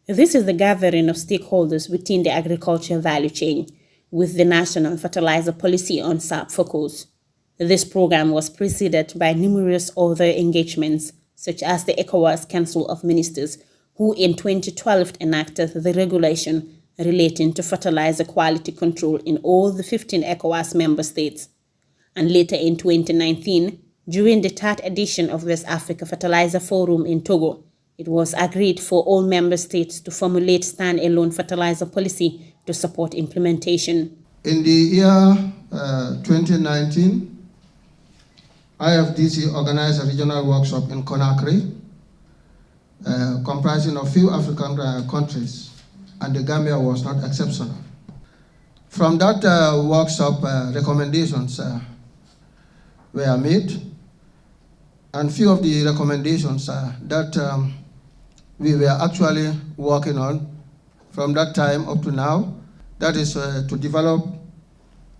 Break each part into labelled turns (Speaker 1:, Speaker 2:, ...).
Speaker 1: This is the gathering of stakeholders within the agriculture value chain, with the National Fertilizer Policy on SAP focus. This program was preceded by numerous other engagements, such as the ECOWAS Council of Ministers, who in 2012 enacted the regulation relating to fertilizer quality control in all the 15 ECOWAS member states. And later in 2019, during the third edition of West Africa Fertilizer Forum in Togo, it was agreed for all member states to formulate stand-alone fertilizer policy to support implementation.
Speaker 2: In the year 2019, IFDC organized a regional workshop in Conakry, comprising of few African countries, and the Gambia was not exceptional. From that workshop, recommendations were made, and few of the recommendations that we were actually working on from that time up to now, that is to develop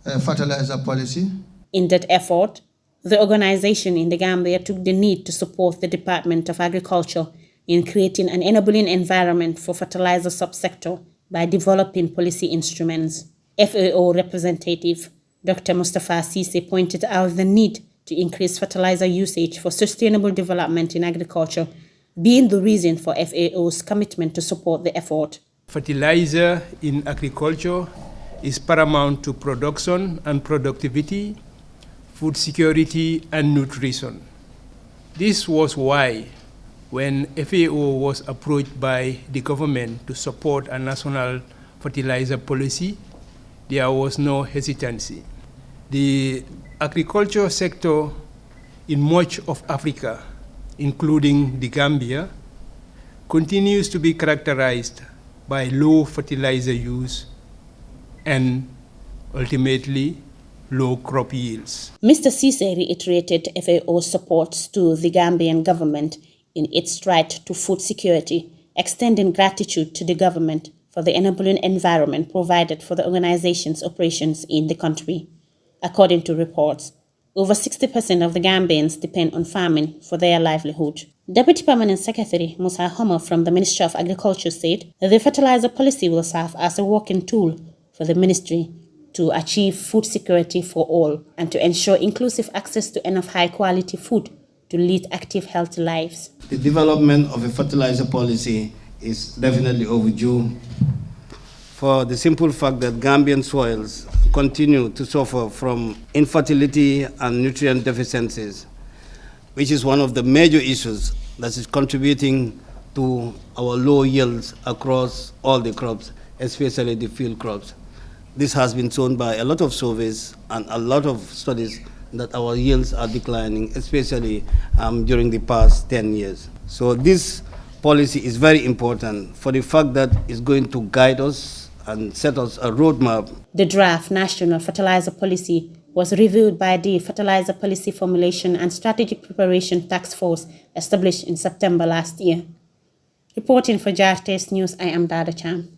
Speaker 2: a fertilizer policy.
Speaker 1: In that effort, the organization in the Gambia took the need to support the Department of Agriculture in creating an enabling environment for fertilizer subsector by developing policy instruments. FAO representative Dr. Mustafa Sise pointed out the need to increase fertilizer usage for sustainable development in agriculture, being the reason for FAO's commitment to support the effort.
Speaker 3: Fertilizer in agriculture is paramount to production and productivity, food security, and nutrition. This was why, when FAO was approached by the government to support a national fertilizer policy, there was no hesitancy. The agriculture sector in much of Africa, including the Gambia, continues to be characterized by low fertilizer use and ultimately low crop yields.
Speaker 1: Mr. Sise reiterated FAO's support to the Gambian government in its stride to food security, extending gratitude to the government for the enabling environment provided for the organization's operations in the country. According to reports, over 60% of the Gambians depend on farming for their livelihood. Deputy Permanent Secretary Musa Homer from the Ministry of Agriculture said the fertilizer policy will serve as a working tool for the ministry to achieve food security for all and to ensure inclusive access to enough high-quality food to lead active, healthy lives.
Speaker 4: The development of a fertilizer policy is definitely overdue for the simple fact that Gambian soils continue to suffer from infertility and nutrient deficiencies, which is one of the major issues that is contributing to our low yields across all the crops, especially the field crops. This has been shown by a lot of surveys and a lot of studies that our yields are declining, especially during the past 10 years. So this policy is very important for the fact that it's going to guide us and set us a roadmap.
Speaker 1: The draft National Fertilizer Policy was reviewed by the Fertilizer Policy Formulation and Strategic Preparation Task Force established in September last year. Reporting for Jar Taste News, I am Dada Cham.